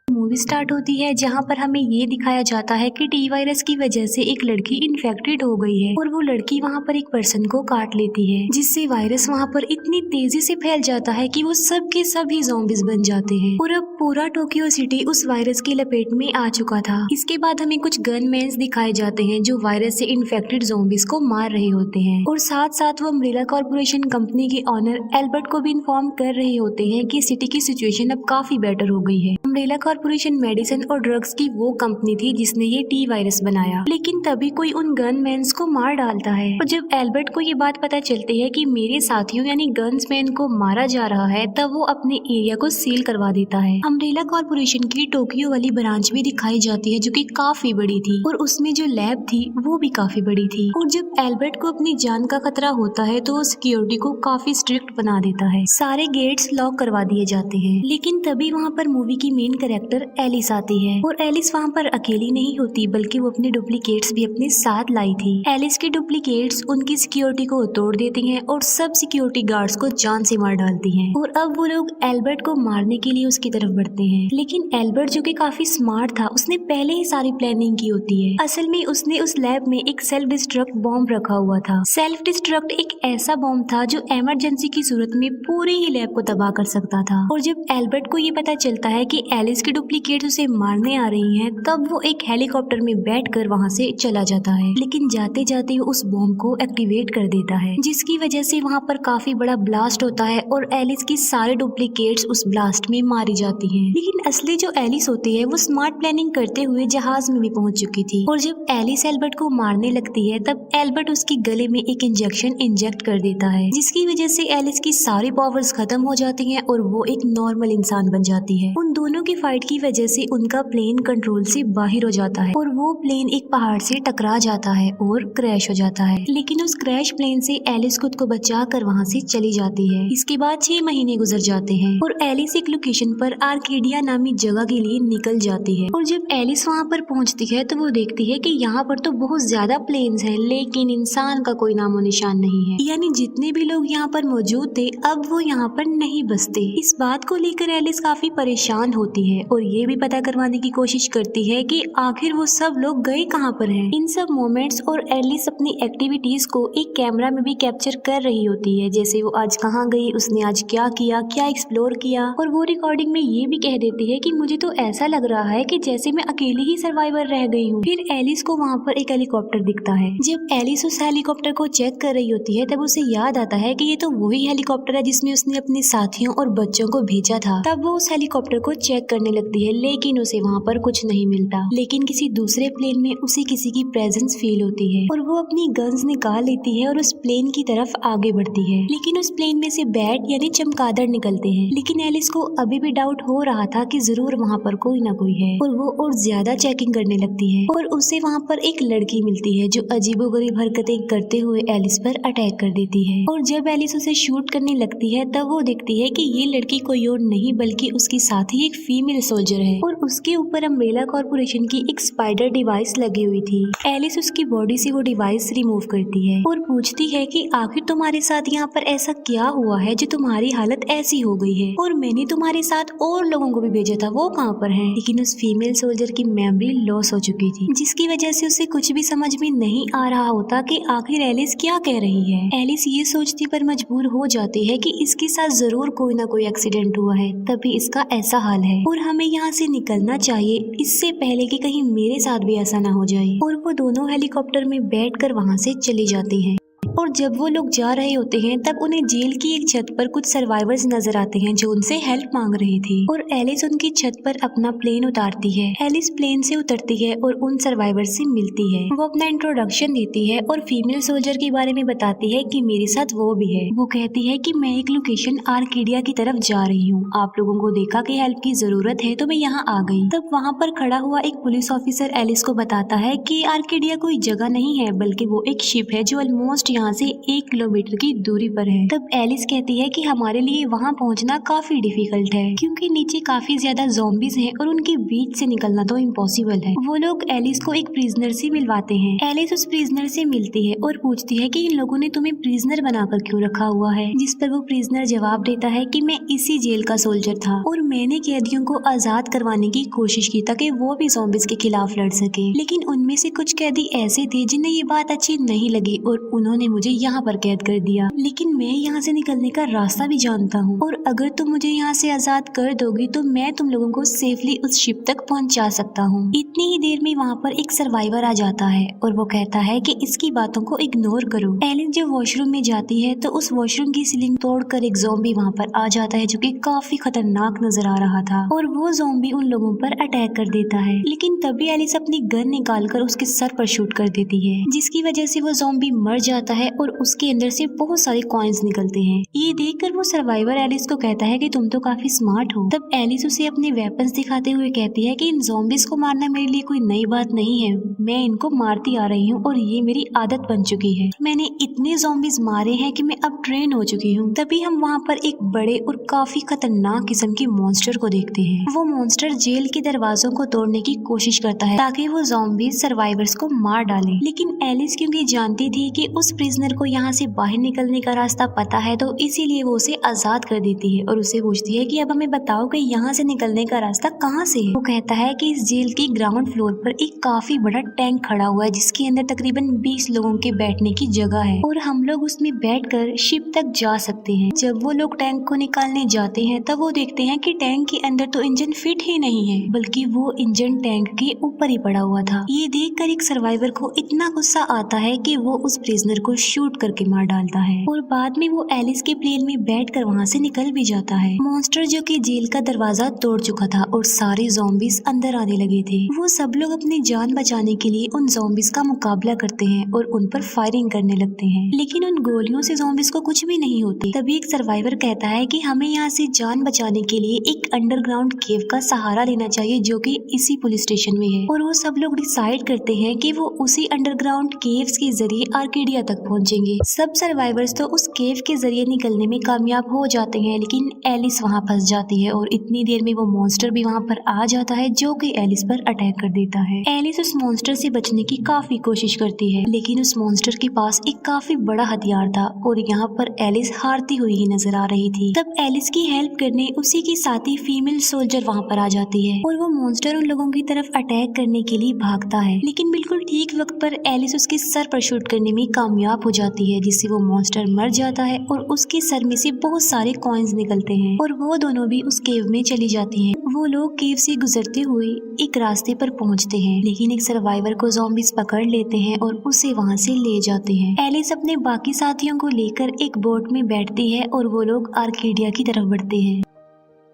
Movie start होती है जहाँ पर हमें ये दिखाया जाता है कि टी वायरस की वजह से एक लड़की इन्फेक्टेड हो गई है और वो लड़की वहाँ पर एक पर्सन को काट लेती है, जिससे वायरस वहाँ पर इतनी तेजी से फैल जाता है कि वो सब के सब ही ज़ॉम्बीज बन जाते हैं और अब पूरा टोक्यो सिटी उस वायरस की लपेट में आ चुका था। इसके बाद हमें कुछ गनमैन्स दिखाए जाते हैं जो वायरस से इन्फेक्टेड ज़ॉम्बीज को मार रहे होते हैं और साथ साथ वो अम्ब्रेला कॉर्पोरेशन कंपनी के ऑनर एल्बर्ट को भी इन्फॉर्म कर रहे होते हैं कि सिटी की सिचुएशन अब काफी बेटर हो गई है। अम्ब्रेला कॉर्पोरेशन मेडिसिन और ड्रग्स की वो कंपनी थी जिसने ये टी वायरस बनाया, लेकिन तभी कोई उन गनमैन्स को मार डालता है और जब एल्बर्ट को ये बात पता चलती है कि मेरे साथियों यानी गन्समैन को मारा जा रहा है, तब वो अपने एरिया को सील करवा देता है। अम्ब्रेला कॉर्पोरेशन की टोक्यो वाली ब्रांच भी दिखाई जाती है जो कि काफी बड़ी थी और उसमें जो लैब थी वो भी काफी बड़ी थी और जब एल्बर्ट को अपनी जान का खतरा होता है तो वो सिक्योरिटी को काफी स्ट्रिक्ट बना देता है, सारे गेट्स लॉक करवा दिए जाते हैं। लेकिन तभी वहाँ पर मूवी की मेन कैरेक्टर एलिस आती है और एलिस वहाँ पर अकेली नहीं होती बल्कि वो अपने डुप्लीकेट्स भी अपने साथ लाई थी। एलिस के डुप्लीकेट्स उनकी सिक्योरिटी को तोड़ देती हैं और सब सिक्योरिटी गार्ड्स को जान से मार डालती हैं और अब वो लोग एल्बर्ट को मारने के लिए उसकी तरफ बढ़ते हैं। लेकिन एल्बर्ट जो कि काफी स्मार्ट था, उसने पहले ही सारी प्लानिंग की होती है। असल में उसने उस लैब में एक सेल्फ डिस्ट्रक्ट बॉम्ब रखा हुआ था। सेल्फ डिस्ट्रक्ट एक ऐसा बॉम्ब था जो इमरजेंसी की सूरत में पूरे ही लैब को तबाह कर सकता था और जब एल्बर्ट को ये पता चलता है कि एलिस की डुप्लीकेट उसे मारने आ रही हैं, तब वो एक हेलीकॉप्टर में बैठकर वहाँ से चला जाता है। लेकिन जाते जाते वो उस बॉम्ब को एक्टिवेट कर देता है, जिसकी वजह से वहाँ पर काफी बड़ा ब्लास्ट होता है और एलिस की सारे डुप्लीकेट्स उस ब्लास्ट में मारी जाती हैं। लेकिन असली जो एलिस होती है वो स्मार्ट प्लानिंग करते हुए जहाज में भी पहुंच चुकी थी और जब एलिस एल्बर्ट को मारने लगती है तब एल्बर्ट उसके गले में एक इंजेक्शन इंजेक्ट कर देता है, जिसकी वजह से एलिस की सारी पावर्स खत्म हो जाती हैं और वो एक नॉर्मल इंसान बन जाती है। उन दोनों की फाइट की वजह से उनका प्लेन कंट्रोल से बाहर हो जाता है और वो प्लेन एक पहाड़ से टकरा जाता है और क्रैश हो जाता है। लेकिन उस क्रैश प्लेन से एलिस खुद को बचा कर वहाँ से चली जाती है। इसके बाद 6 महीने गुजर जाते हैं और एलिस एक लोकेशन पर आर्केडिया नामी जगह के लिए निकल जाती है और जब एलिस वहाँ पर पहुँचती है तो वो देखती है कि यहाँ पर तो बहुत ज्यादा प्लेन्स हैं, लेकिन इंसान का कोई नामो निशान नहीं है, यानी जितने भी लोग यहाँ पर मौजूद थे अब वो यहाँ पर नहीं बसते। इस बात को लेकर एलिस काफी परेशान होती है और ये भी पता करवाने की कोशिश करती है कि आखिर वो सब लोग गए कहाँ पर हैं। इन सब मोमेंट्स और एलिस अपनी एक्टिविटीज को एक कैमरा में भी कैप्चर कर रही होती है, जैसे वो आज कहाँ गई, उसने आज क्या किया, क्या एक्सप्लोर किया, और वो रिकॉर्डिंग में ये भी कह देती है कि मुझे तो ऐसा लग रहा है कि जैसे मैं अकेली ही सर्वाइवर रह गई हूँ। फिर एलिस को वहाँ पर एक हेलीकॉप्टर दिखता है। जब एलिस उस हेलीकॉप्टर को चेक कर रही होती है तब उसे याद आता है कि ये तो वही हेलीकॉप्टर है जिसमें उसने अपने साथियों और बच्चों को भेजा था। तब वो उस हेलीकॉप्टर को चेक करने लगती है, लेकिन उसे वहाँ पर कुछ नहीं मिलता। लेकिन किसी दूसरे प्लेन में उसे किसी की प्रेजेंस फील होती है और वो अपनी गन्स निकाल लेती है और उस प्लेन की तरफ आगे बढ़ती है। लेकिन उस प्लेन में से बैट यानी चमगादड़ निकलते हैं। लेकिन एलिस को अभी भी डाउट हो रहा था कि जरूर वहाँ पर कोई ना कोई है और वो और ज्यादा चेकिंग करने लगती है और उसे वहाँ पर एक लड़की मिलती है जो अजीबोगरीब हरकतें करते हुए एलिस पर अटैक कर देती है और जब एलिस उसे शूट करने लगती है तब वो देखती है कि ये लड़की कोई और नहीं बल्कि उसकी साथी एक फीमेल सोल्जर है और उसके ऊपर अम्ब्रेला कॉर्पोरेशन की एक स्पाइडर डिवाइस लगी हुई थी। एलिस उसकी बॉडी से वो डिवाइस रिमूव करती है और पूछती है कि आखिर तुम्हारे साथ यहाँ पर ऐसा क्या हुआ है जो तुम्हारी हालत ऐसी हो गई है, और मैंने तुम्हारे साथ और लोगों को भी भेजा था, वो कहाँ पर हैं? लेकिन उस फीमेल सोल्जर की मेमोरी लॉस हो चुकी थी, जिसकी वजह से उसे कुछ भी समझ में नहीं आ रहा होता कि आखिर एलिस क्या कह रही है। एलिस ये सोचती पर मजबूर हो जाती है कि इसके साथ जरूर कोई ना कोई एक्सीडेंट हुआ है तभी इसका ऐसा हाल है और हमें यहाँ से निकलना चाहिए इससे पहले कि कहीं मेरे साथ भी ऐसा ना हो जाए। और वो दोनों हेलीकॉप्टर में बैठकर वहाँ से चली जाती हैं। और जब वो लोग जा रहे होते हैं तब उन्हें जेल की एक छत पर कुछ सर्वाइवर्स नजर आते हैं जो उनसे हेल्प मांग रहे थे और एलिस उनकी छत पर अपना प्लेन उतारती है। एलिस प्लेन से उतरती है और उन सर्वाइवर्स से मिलती है। वो अपना इंट्रोडक्शन देती है और फीमेल सोल्जर के बारे में बताती है कि मेरे साथ वो भी है। वो कहती है कि मैं एक लोकेशन आर्केडिया की तरफ जा रही हूँ, आप लोगों को देखा कि हेल्प की जरूरत है तो मैं यहाँ आ गई। तब वहाँ पर खड़ा हुआ एक पुलिस ऑफिसर एलिस को बताता है कि आर्केडिया कोई जगह नहीं है बल्कि वो एक शिप है जो ऑलमोस्ट यहाँ यहाँ से 1 किलोमीटर की दूरी पर है। तब एलिस कहती है कि हमारे लिए वहाँ पहुँचना काफी डिफिकल्ट है क्योंकि नीचे काफी ज्यादा ज़ॉम्बीज हैं और उनके बीच से निकलना तो इम्पॉसिबल है। वो लोग एलिस को एक प्रिजनर से मिलवाते हैं। एलिस उस प्रिजनर से मिलती है और पूछती है कि इन लोगों ने तुम्हें प्रिजनर बनाकर क्यों रखा हुआ है, जिस पर वो प्रिजनर जवाब देता है कि मैं इसी जेल का सोल्जर था और मैंने कैदियों को आजाद करवाने की कोशिश की ताकि वो भी ज़ॉम्बीज के खिलाफ लड़ सके, लेकिन उनमें से कुछ कैदी ऐसे थे जिन्हें ये बात अच्छी नहीं लगी और उन्होंने मुझे यहाँ पर कैद कर दिया। लेकिन मैं यहाँ से निकलने का रास्ता भी जानता हूँ और अगर तुम मुझे यहाँ से आजाद कर दोगी तो मैं तुम लोगों को सेफली उस शिप तक पहुँचा सकता हूँ। इतनी ही देर में वहाँ पर एक सर्वाइवर आ जाता है और वो कहता है कि इसकी बातों को इग्नोर करो। एलिस जब वॉशरूम में जाती है तो उस वॉशरूम की सीलिंग तोड़कर एक ज़ॉम्बी वहाँ पर आ जाता है जो कि काफी खतरनाक नजर आ रहा था और वो ज़ॉम्बी उन लोगों पर अटैक कर देता है। लेकिन तभी एलिस अपनी गन निकालकर उसके सर पर शूट कर देती है जिसकी वजह से वो ज़ॉम्बी मर जाता है और उसके अंदर से बहुत सारे कॉइन्स निकलते हैं। ये देखकर वो सर्वाइवर एलिस को कहता है कि तुम तो काफी स्मार्ट हो। तब एलिस उसे अपने वेपन्स दिखाते हुए कहती है कि इन ज़ॉम्बीज को मारना मेरे लिए कोई नई बात नहीं है, मैं इनको मारती आ रही हूँ और ये मेरी आदत बन चुकी है। मैंने इतने ज़ॉम्बीज मारे हैं कि मैं अब ट्रेन हो चुकी हूँ। तभी हम वहाँ पर एक बड़े और काफी खतरनाक किस्म के मॉन्स्टर को देखते हैं। वो मॉन्स्टर जेल के दरवाजों को तोड़ने की कोशिश करता है ताकि वो ज़ॉम्बीज सर्वाइवर्स को मार डाले। लेकिन एलिस क्योंकि जानती थी कि उस प्रिजनर को यहाँ से बाहर निकलने का रास्ता पता है तो इसीलिए वो उसे आजाद कर देती है और उसे पूछती है कि अब हमें बताओ कि यहाँ से निकलने का रास्ता कहाँ से है। वो कहता है कि इस जेल की ग्राउंड फ्लोर पर एक काफी बड़ा टैंक खड़ा हुआ है जिसके अंदर तकरीबन 20 लोगों के बैठने की जगह है और हम लोग उसमें बैठकर शिप तक जा सकते हैं। जब वो लोग टैंक को निकालने जाते हैं तब वो देखते हैं कि टैंक के अंदर तो इंजन फिट ही नहीं है बल्कि वो इंजन टैंक के ऊपर ही पड़ा हुआ था। ये देखकर एक सर्वाइवर को इतना गुस्सा आता है कि वो उस प्रिजनर को शूट करके मार डालता है और बाद में वो एलिस के प्लेन में बैठकर वहाँ से निकल भी जाता है। मॉन्स्टर जो कि जेल का दरवाजा तोड़ चुका था और सारे ज़ॉम्बीज अंदर आने लगे थे। वो सब लोग अपनी जान बचाने के लिए उन ज़ॉम्बीज का मुकाबला करते हैं और उन पर फायरिंग करने लगते हैं, लेकिन उन गोलियों से ज़ॉम्बीज को कुछ भी नहीं होती। तभी एक सर्वाइवर कहता है कि हमें यहाँ से जान बचाने के लिए एक अंडरग्राउंड केव का सहारा लेना चाहिए जो कि इसी पुलिस स्टेशन में है और वो सब लोग डिसाइड करते हैं कि वो उसी अंडरग्राउंड केव्स के जरिए आर्केडिया तक पहुंचेंगे। सब सर्वाइवर्स तो उस केव के जरिए निकलने में कामयाब हो जाते हैं लेकिन एलिस वहाँ फंस जाती है और इतनी देर में वो मॉन्स्टर भी वहाँ पर आ जाता है जो कि एलिस पर अटैक कर देता है। एलिस उस मॉन्स्टर से बचने की काफी कोशिश करती है लेकिन उस मॉन्स्टर के पास एक काफी बड़ा हथियार था और यहाँ पर एलिस हारती हुई ही नजर आ रही थी। तब एलिस की हेल्प करने उसी की साथी फीमेल सोल्जर वहाँ पर आ जाती है और वो मॉन्स्टर उन लोगों की तरफ अटैक करने के लिए भागता है, लेकिन बिल्कुल ठीक वक्त पर एलिस उसके सर पर शूट करने में कामयाब हो जाती है जिससे वो मॉन्स्टर मर जाता है और उसके सर में से बहुत सारे कॉइन्स निकलते हैं और वो दोनों भी उस केव में चली जाती हैं। वो लोग केव से गुजरते हुए एक रास्ते पर पहुंचते हैं लेकिन एक सर्वाइवर को ज़ॉम्बीज पकड़ लेते हैं और उसे वहां से ले जाते हैं। एलिस अपने बाकी साथियों को लेकर एक बोट में बैठती है और वो लोग आर्केडिया की तरफ बढ़ते हैं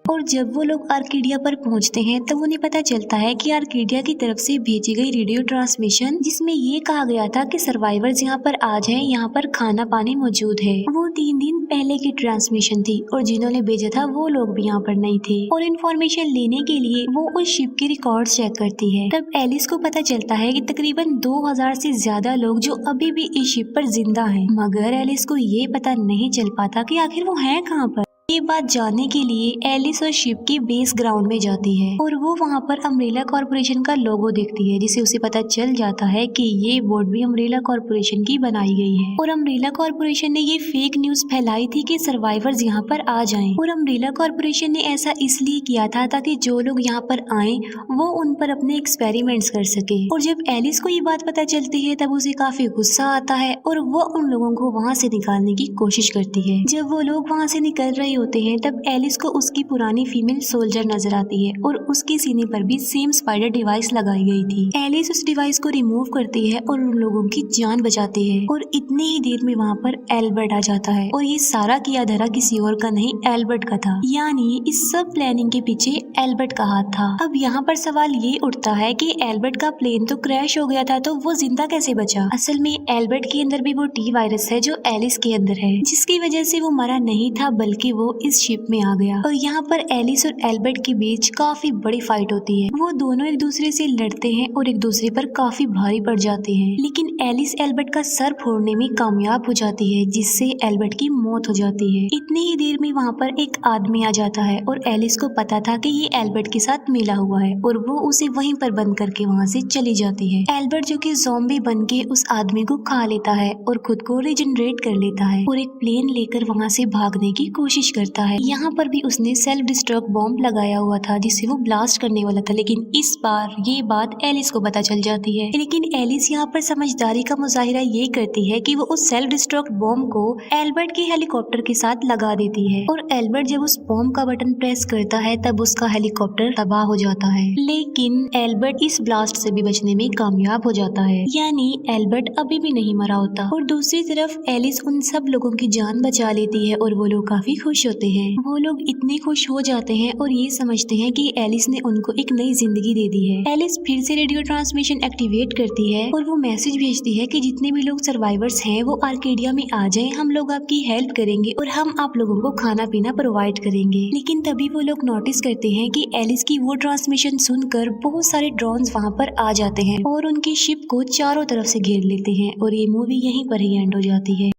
और जब वो लोग आर्केडिया पर पहुंचते हैं तब उन्हें पता चलता है कि आर्केडिया की तरफ से भेजी गई रेडियो ट्रांसमिशन जिसमें ये कहा गया था कि सर्वाइवर्स यहाँ पर आ जाएं, यहाँ पर खाना पानी मौजूद है, वो 3 दिन पहले की ट्रांसमिशन थी और जिन्होंने भेजा था वो लोग भी यहाँ पर नहीं थे और इन्फॉर्मेशन लेने के लिए वो उस शिप के रिकॉर्ड चेक करती है। तब एलिस को पता चलता है कि तकरीबन 2000 से ज्यादा लोग जो अभी भी इस शिप पर जिंदा हैं, मगर एलिस को ये पता नहीं चल पाता कि आखिर वो हैं कहाँ पर। ये बात जानने के लिए एलिस और शिप की बेस ग्राउंड में जाती है और वो वहाँ पर अम्ब्रेला कॉर्पोरेशन का लोगो देखती है जिससे उसे पता चल जाता है कि ये बोट भी अम्ब्रेला कॉर्पोरेशन की बनाई गई है और अम्ब्रेला कॉर्पोरेशन ने ये फेक न्यूज फैलाई थी कि सर्वाइवर्स यहाँ पर आ जाएं और अम्ब्रेला कॉर्पोरेशन ने ऐसा इसलिए किया था ताकि जो लोग यहाँ पर आए वो उन पर अपने एक्सपेरिमेंट्स कर सके। और जब एलिस को ये बात पता चलती है तब उसे काफी गुस्सा आता है और वो उन लोगों को वहाँ से निकालने की कोशिश करती है। जब वो लोग वहाँ से निकल रहे होते हैं तब एलिस को उसकी पुरानी फीमेल सोल्जर नजर आती है और उसके सीने पर भी सेम स्पाइडर डिवाइस लगाई गई थी। एलिस उस डिवाइस को रिमूव करती है और उन लोगों की जान बचाती है और इतनी ही देर में वहाँ पर एल्बर्ट आ जाता है और ये सारा किया धरा किसी और का नहीं एल्बर्ट का था, यानी इस सब प्लानिंग के पीछे एल्बर्ट का हाथ था। अब यहाँ पर सवाल ये उठता है कि एल्बर्ट का प्लेन तो क्रैश हो गया था तो वो जिंदा कैसे बचा। असल में एल्बर्ट के अंदर भी वो टी वायरस है जो एलिस के अंदर है, जिसकी वजह से वो मरा नहीं था बल्कि वो इस शिप में आ गया और यहाँ पर एलिस और एल्बर्ट के बीच काफी बड़ी फाइट होती है। वो दोनों एक दूसरे से लड़ते हैं और एक दूसरे पर काफी भारी पड़ जाते हैं, लेकिन एलिस एल्बर्ट का सर फोड़ने में कामयाब हो जाती है, जिससे एल्बर्ट की मौत हो जाती है। इतनी ही देर में वहाँ पर एक आदमी आ जाता है और एलिस को पता था कि ये एल्बर्ट के साथ मिला हुआ है और वो उसे वहीं पर बंद करके वहाँ से चली जाती है। एल्बर्ट जो कि ज़ॉम्बी बन के उस आदमी को खा लेता है और खुद को रिजनरेट कर लेता है और एक प्लेन लेकर वहाँ से भागने की कोशिश करता है। यहाँ पर भी उसने सेल्फ डिस्ट्रक्ट बॉम्ब लगाया हुआ था जिससे वो ब्लास्ट करने वाला था, लेकिन इस बार ये बात एलिस को पता चल जाती है। लेकिन एलिस यहाँ पर समझदारी का मुजाहिरा ये करती है कि वो उस सेल्फ डिस्ट्रक्ट बॉम्ब को एल्बर्ट के हेलीकॉप्टर के साथ लगा देती है और एल्बर्ट जब उस बॉम्ब का बटन प्रेस करता है तब उसका हेलीकॉप्टर तबाह हो जाता है। लेकिन एल्बर्ट इस ब्लास्ट से भी बचने में कामयाब हो जाता है, यानी एल्बर्ट अभी भी नहीं मरा होता। और दूसरी तरफ एलिस उन सब लोगों की जान बचा लेती है और वो लोग काफी खुश होते हैं। वो लोग इतने खुश हो जाते हैं और ये समझते हैं कि एलिस ने उनको एक नई जिंदगी दे दी है। एलिस फिर से रेडियो ट्रांसमिशन एक्टिवेट करती है और वो मैसेज भेजती है कि जितने भी लोग सर्वाइवर्स हैं वो आर्केडिया में आ जाएं, हम लोग आपकी हेल्प करेंगे और हम आप लोगों को खाना पीना प्रोवाइड करेंगे। लेकिन तभी वो लोग नोटिस करते हैं कि एलिस की वो ट्रांसमिशन सुनकर बहुत सारे ड्रोन्स वहाँ पर आ जाते हैं और उनकी शिप को चारों तरफ से घेर लेते हैं और ये मूवी यहीं पर ही एंड हो जाती है।